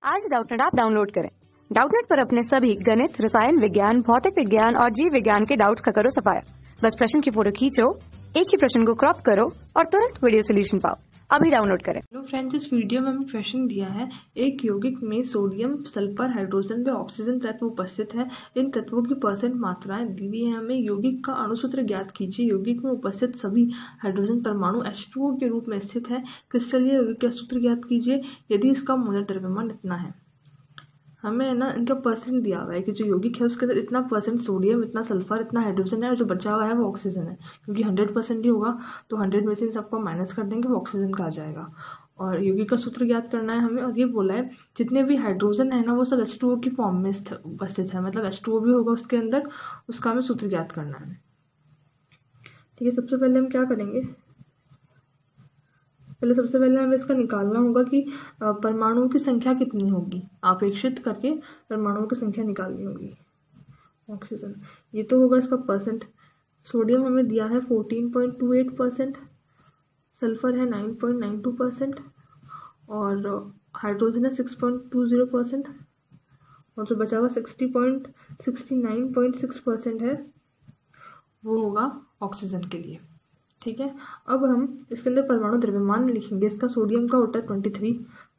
आज Doubtnut app download करें। Doubtnut पर अपने सभी गणित, रसायन विज्ञान, भौतिक विज्ञान और जीव विज्ञान के डाउट्स का करो सफाया। बस प्रश्न की फोटो खींचो, एक ही प्रश्न को क्रॉप करो और तुरंत वीडियो सोल्यूशन पाओ। अभी डाउनलोड करें। हेलो फ्रेंड्स, इस वीडियो में हमें क्वेश्चन दिया है। एक यौगिक में सोडियम, सल्फर, हाइड्रोजन व ऑक्सीजन तत्व उपस्थित है। इन तत्वों की परसेंट मात्राएं दी हुई है। हमें यौगिक का अणुसूत्र ज्ञात कीजिए। यौगिक में उपस्थित सभी हाइड्रोजन परमाणु H2O के रूप में स्थित है। क्रिस्टलीय यौगिक का सूत्र ज्ञात कीजिए यदि इसका मोलर द्रव्यमान इतना है। हमें ना इनका परसेंट दिया हुआ है कि जो यौगिक है उसके अंदर इतना परसेंट सोडियम, इतना सल्फर, इतना हाइड्रोजन है और जो बचा हुआ है वो ऑक्सीजन है। क्योंकि 100% ही होगा तो 100 में से इन सबको माइनस कर देंगे, वो ऑक्सीजन का आ जाएगा। और यौगिक का सूत्र ज्ञात करना है हमें। और ये बोला है जितने भी हाइड्रोजन है ना वो सब H2O की फॉर्म में उपस्थित है, मतलब H2O भी होगा उसके अंदर, उसका हमें सूत्र ज्ञात करना है। ठीक है, सबसे पहले हम क्या करेंगे, सबसे पहले हमें इसका निकालना होगा कि परमाणुओं की संख्या कितनी होगी। आपेक्षित करके परमाणुओं की संख्या निकालनी होगी। ऑक्सीजन ये तो होगा इसका परसेंट। सोडियम हमें दिया है 14.28%, सल्फर है 9.92% और हाइड्रोजन है 6.20% और जो बचा हुआ 69.6% है वो होगा ऑक्सीजन के लिए। ठीक है, अब हम इसके अंदर परमाणु द्रव्यमान लिखेंगे। इसका सोडियम का होता है 23,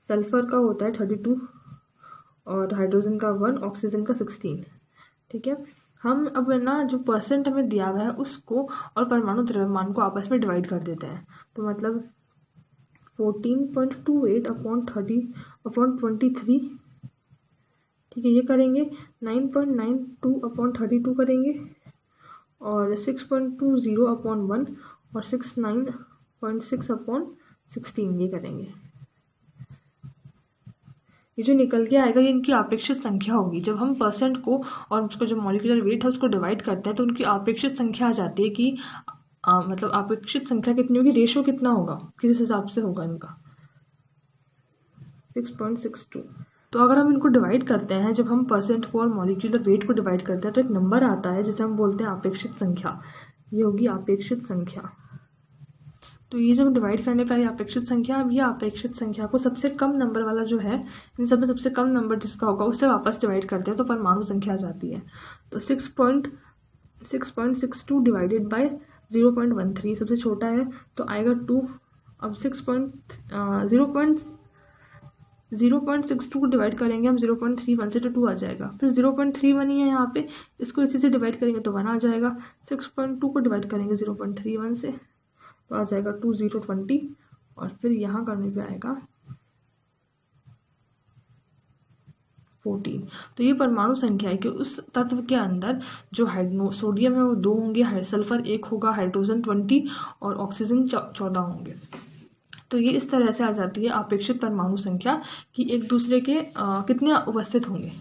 सल्फर का होता है 32 और हाइड्रोजन का 1, ऑक्सीजन का 16। ठीक है, हम अब ना जो परसेंट हमें दिया हुआ है उसको और परमाणु द्रव्यमान को आपस में डिवाइड कर देते हैं। तो मतलब 14.28/30/23। ठीक है, ये करेंगे 9.92/32 करेंगे और 6.20/1 और 69.6/16 ये करेंगे। ये जो निकल के आएगा ये इनकी आपेक्षित संख्या होगी। जब हम परसेंट को और उसका जो मॉलिक्यूलर वेट है उसको डिवाइड करते हैं तो उनकी आपेक्षित संख्या आ जाती है कि मतलब आपेक्षित संख्या कितनी होगी, रेशो कितना होगा, किस हिसाब से होगा इनका 6.62। तो अगर हम इनको डिवाइड करते हैं, जब हम परसेंट को और मॉलिक्यूलर वेट को डिवाइड करते हैं तो एक नंबर आता है जिसे हम बोलते हैं आपेक्षित संख्या। ये होगी आपेक्षित संख्या। तो ये जब डिवाइड करने पर आई अपेक्षित संख्या, अब ये अपेक्षित संख्या को सबसे कम नंबर वाला जो है इन सब में सबसे कम नंबर जिसका होगा उससे वापस डिवाइड करते हैं तो परमाणु संख्या आ जाती है। तो 6.62 डिवाइडेड बाय 0.13 सबसे छोटा है तो आएगा 2। अब 0.62 को डिवाइड करेंगे हम 0.31 से तो 2 आ जाएगा। फिर 0.31 ही है यहाँ पे, इसको इसी से डिवाइड करेंगे तो 1 आ जाएगा। 6.2 को डिवाइड करेंगे 0.31 से तो आ जाएगा 2020 और फिर यहाँ करने पे आएगा 14। तो ये परमाणु संख्या है कि उस तत्व के अंदर जो सोडियम है वो 2 होंगे, सल्फर 1 होगा, हाइड्रोजन 20 और ऑक्सीजन 14 होंगे। तो ये इस तरह से आ जाती है अपेक्षित परमाणु संख्या कि एक दूसरे के कितने उपस्थित होंगे।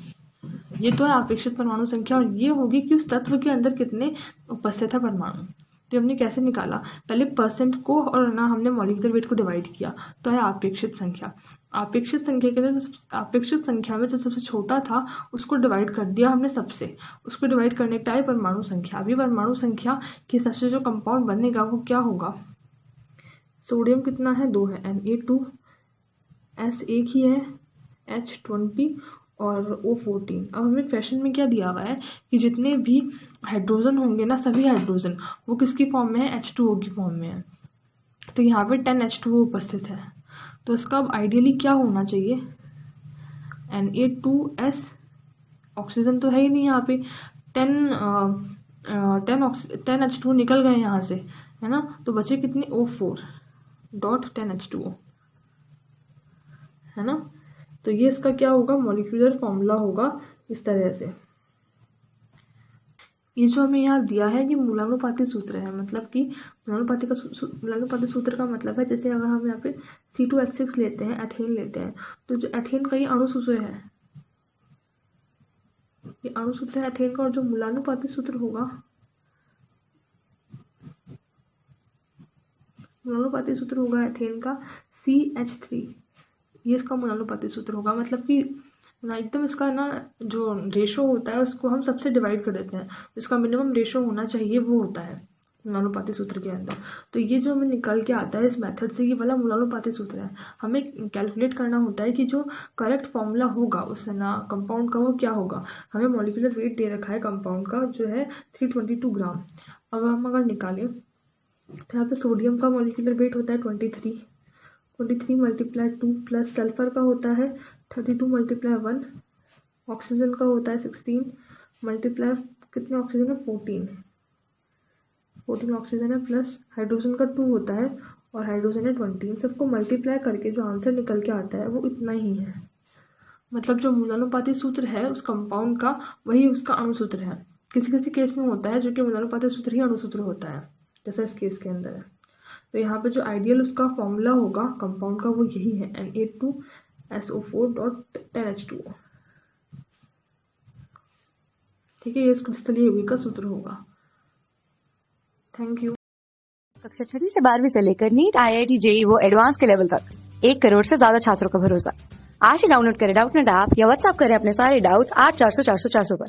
ये तो है अपेक्षित परमाणु संख्या और ये होगी कि उस तत्व के अंदर कितने उपस्थित है परमाणु। तो हमने कैसे निकाला, पहले परसेंट को और ना हमने मॉलिक्यूलर वेट को डिवाइड किया तो है अपेक्षित संख्या। अपेक्षित संख्या के अंदर अपेक्षित संख्या में जो सबसे छोटा था उसको डिवाइड कर दिया हमने सबसे, उसको डिवाइड करने पे आई परमाणु संख्या। अभी परमाणु संख्या के सबसे जो कंपाउंड बनेगा वो क्या होगा, सोडियम कितना है 2 है, Na2, S 1 ही है, H20 और O14। अब हमें क्वेश्चन में क्या दिया हुआ है कि जितने भी हाइड्रोजन होंगे ना, सभी हाइड्रोजन वो किसकी फॉर्म में है, H2O की फॉर्म में है। तो यहाँ पे 10 H2O उपस्थित है। तो इसका अब आइडियली क्या होना चाहिए, Na2S, ऑक्सीजन तो है ही नहीं यहाँ पे, 10 H2O निकल गए यहाँ से, है ना। तो बचे कितने, O4.10 H2O, है ना। तो ये इसका क्या होगा, मॉलिक्यूलर फॉर्मूला होगा इस तरह से। ये जो हमें यहाँ दिया है ये मूलानुपाती सूत्र है, मतलब कि मूलानुपाती सूत्र का मतलब है जैसे अगर हम यहाँ पे C2H6 लेते हैं, एथेन लेते हैं, तो जो एथेन का ये अणुसूत्र है, ये अणुसूत्र है एथेन का, और जो मूलानुपाती सूत्र होगा, मूलानुपाती सूत्र होगा एथेन का CH3, ये इसका मूलानुपाती सूत्र होगा। मतलब कि ना एकदम इसका ना जो रेशो होता है उसको हम सबसे डिवाइड कर देते हैं, इसका मिनिमम रेशो होना चाहिए वो होता है। मूलानुपाती सूत्र के अंदर। तो ये जो हमें निकल के आता है इस मेथड से, ये वाला मूलानुपाती सूत्र है। हमें कैलकुलेट करना होता है कि जो करेक्ट फॉर्मूला होगा उस ना कंपाउंड का वो क्या होगा। हमें मॉलिक्यूलर वेट दे रखा है कंपाउंड का जो है 322 ग्राम। अब हम अगर निकालें तो यहाँ पे सोडियम का मॉलिक्यूलर वेट होता है 23 मल्टीप्लाई 2 प्लस सल्फर का होता है 32 मल्टीप्लाई 1, ऑक्सीजन का होता है 16 मल्टीप्लाई कितने ऑक्सीजन है 14 ऑक्सीजन है प्लस हाइड्रोजन का 2 होता है और हाइड्रोजन है 20। इन सबको मल्टीप्लाई करके जो आंसर निकल के आता है वो इतना ही है। मतलब जो मूलानुपाती सूत्र है उस कंपाउंड का वही उसका अणुसूत्र है। किसी किसी केस में होता है जो कि मूलानुपाती सूत्र ही अणुसूत्र होता है, जैसा इस केस के अंदर है। तो यहाँ पे जो आइडियल उसका फॉर्मूला होगा कंपाउंड का वो यही है Na2SO4.10H2O। ठीक है, ये क्रिस्टलीय यौगिक का सूत्र होगा। Thank you. कक्षा 6 से 12वीं से लेकर नीट, IIT, JEE वो एडवांस के लेवल तक 1 करोड़ से ज्यादा छात्रों का भरोसा। आज ही डाउनलोड करें डाउटनेट ऐप या व्हाट्सएप करें अपने सारे डाउट्स 8400 400 400 पर।